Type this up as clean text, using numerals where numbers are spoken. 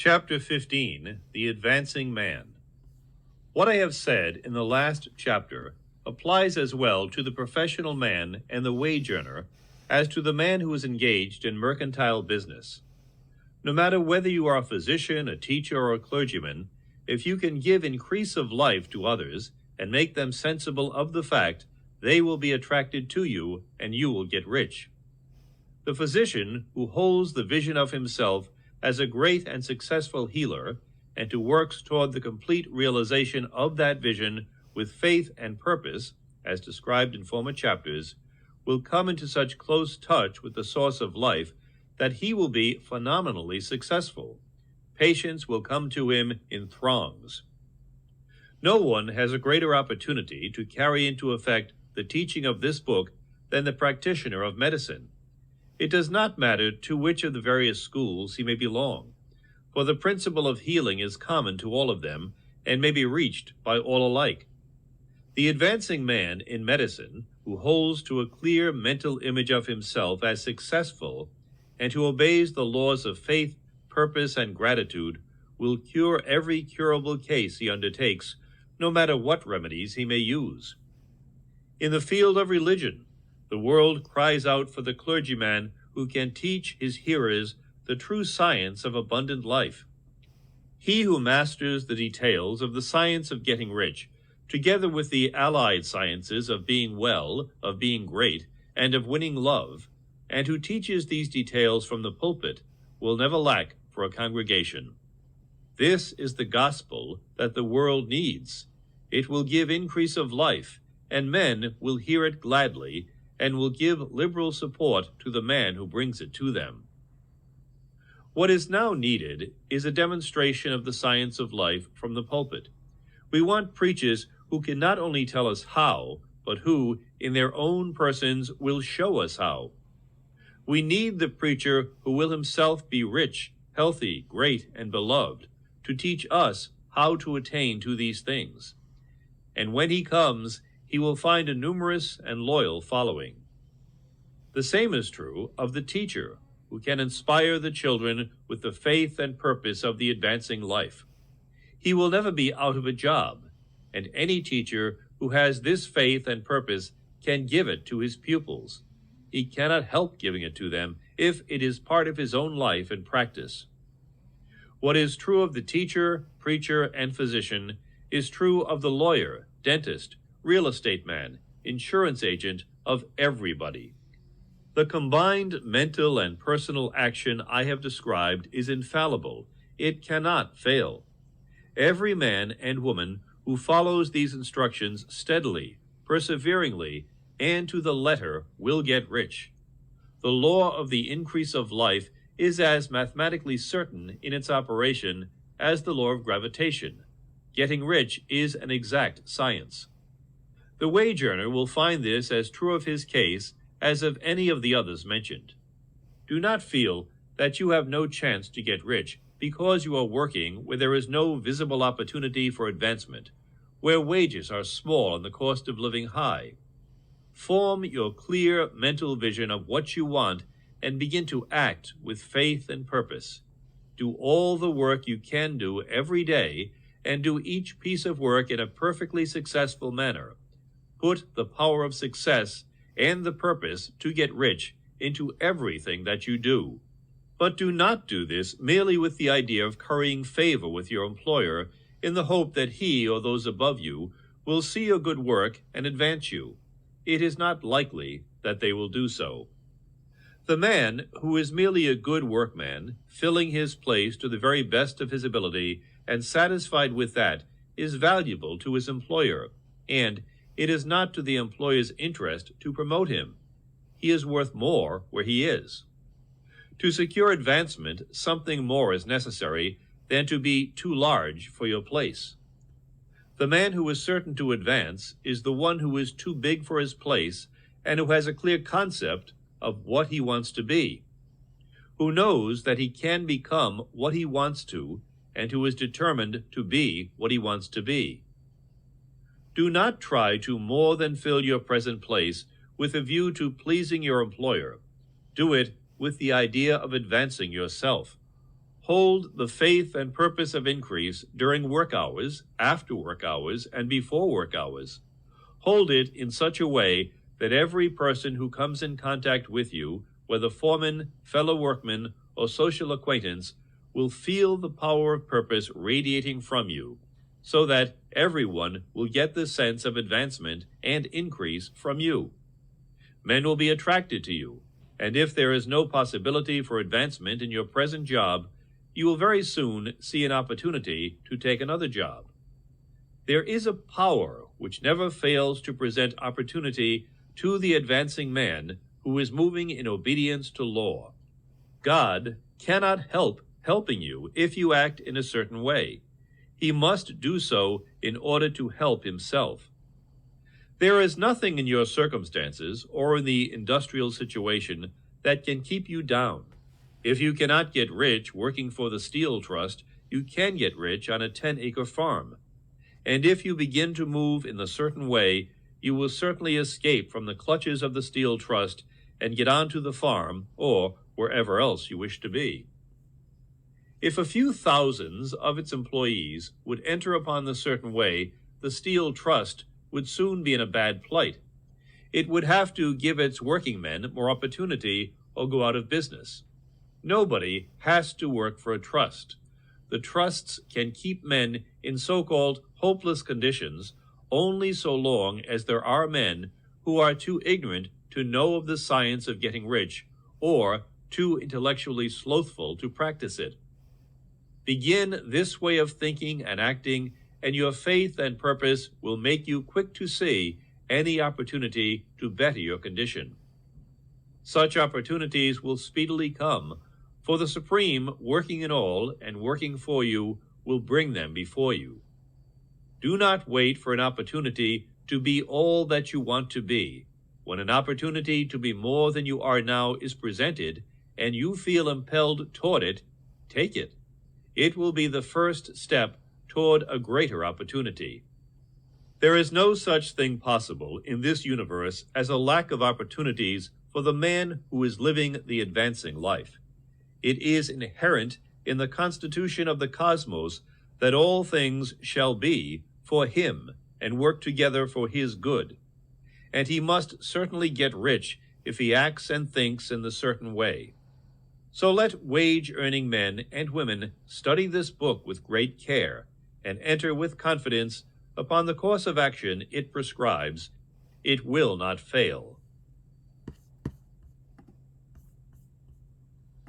Chapter 15, The Advancing Man. What I have said in the last chapter applies as well to the professional man and the wage earner as to the man who is engaged in mercantile business. No matter whether you are a physician, a teacher, or a clergyman, if you can give increase of life to others and make them sensible of the fact, they will be attracted to you and you will get rich. The physician who holds the vision of himself as a great and successful healer, and who works toward the complete realization of that vision with faith and purpose, as described in former chapters, will come into such close touch with the source of life that he will be phenomenally successful. Patients will come to him in throngs. No one has a greater opportunity to carry into effect the teaching of this book than the practitioner of medicine. It does not matter to which of the various schools he may belong, for the principle of healing is common to all of them and may be reached by all alike. The advancing man in medicine, who holds to a clear mental image of himself as successful and who obeys the laws of faith, purpose, and gratitude, will cure every curable case he undertakes, no matter what remedies he may use. In the field of religion, the world cries out for the clergyman who can teach his hearers the true science of abundant life. He who masters the details of the science of getting rich, together with the allied sciences of being well, of being great, and of winning love, and who teaches these details from the pulpit, will never lack for a congregation. This is the gospel that the world needs. It will give increase of life, and men will hear it gladly, and will give liberal support to the man who brings it to them. What is now needed is a demonstration of the science of life from the pulpit. We want preachers who can not only tell us how, but who, in their own persons, will show us how. We need the preacher who will himself be rich, healthy, great, and beloved, to teach us how to attain to these things. And when he comes, he will find a numerous and loyal following. The same is true of the teacher, who can inspire the children with the faith and purpose of the advancing life. He will never be out of a job, and any teacher who has this faith and purpose can give it to his pupils. He cannot help giving it to them if it is part of his own life and practice. What is true of the teacher, preacher, and physician is true of the lawyer, dentist, real estate man, insurance agent, of everybody. The combined mental and personal action I have described is infallible. It cannot fail. Every man and woman who follows these instructions steadily, perseveringly, and to the letter will get rich. The law of the increase of life is as mathematically certain in its operation as the law of gravitation. Getting rich is an exact science. The wage earner will find this as true of his case as of any of the others mentioned. Do not feel that you have no chance to get rich because you are working where there is no visible opportunity for advancement, where wages are small and the cost of living high. Form your clear mental vision of what you want and begin to act with faith and purpose. Do all the work you can do every day, and do each piece of work in a perfectly successful manner. Put the power of success and the purpose to get rich into everything that you do. But do not do this merely with the idea of currying favor with your employer in the hope that he or those above you will see your good work and advance you. It is not likely that they will do so. The man who is merely a good workman, filling his place to the very best of his ability and satisfied with that, is valuable to his employer, and it is not to the employer's interest to promote him. He is worth more where he is. To secure advancement, something more is necessary than to be too large for your place. The man who is certain to advance is the one who is too big for his place and who has a clear concept of what he wants to be, who knows that he can become what he wants to, and who is determined to be what he wants to be. Do not try to more than fill your present place with a view to pleasing your employer. Do it with the idea of advancing yourself. Hold the faith and purpose of increase during work hours, after work hours, and before work hours. Hold it in such a way that every person who comes in contact with you, whether foreman, fellow workman, or social acquaintance, will feel the power of purpose radiating from you, so that everyone will get the sense of advancement and increase from you. Men will be attracted to you, and if there is no possibility for advancement in your present job, you will very soon see an opportunity to take another job. There is a power which never fails to present opportunity to the advancing man who is moving in obedience to law. God cannot help helping you if you act in a certain way. He must do so in order to help himself. There is nothing in your circumstances or in the industrial situation that can keep you down. If you cannot get rich working for the Steel Trust, you can get rich on a 10-acre farm. And if you begin to move in a certain way, you will certainly escape from the clutches of the Steel Trust and get onto the farm or wherever else you wish to be. If a few thousands of its employees would enter upon the certain way, the Steel Trust would soon be in a bad plight. It would have to give its working men more opportunity or go out of business. Nobody has to work for a trust. The trusts can keep men in so-called hopeless conditions only so long as there are men who are too ignorant to know of the science of getting rich or too intellectually slothful to practice it. Begin this way of thinking and acting, and your faith and purpose will make you quick to see any opportunity to better your condition. Such opportunities will speedily come, for the Supreme, working in all and working for you, will bring them before you. Do not wait for an opportunity to be all that you want to be. When an opportunity to be more than you are now is presented, and you feel impelled toward it, take it. It will be the first step toward a greater opportunity. There is no such thing possible in this universe as a lack of opportunities for the man who is living the advancing life. It is inherent in the constitution of the cosmos that all things shall be for him and work together for his good. And he must certainly get rich if he acts and thinks in the certain way. So let wage-earning men and women study this book with great care and enter with confidence upon the course of action it prescribes. It will not fail.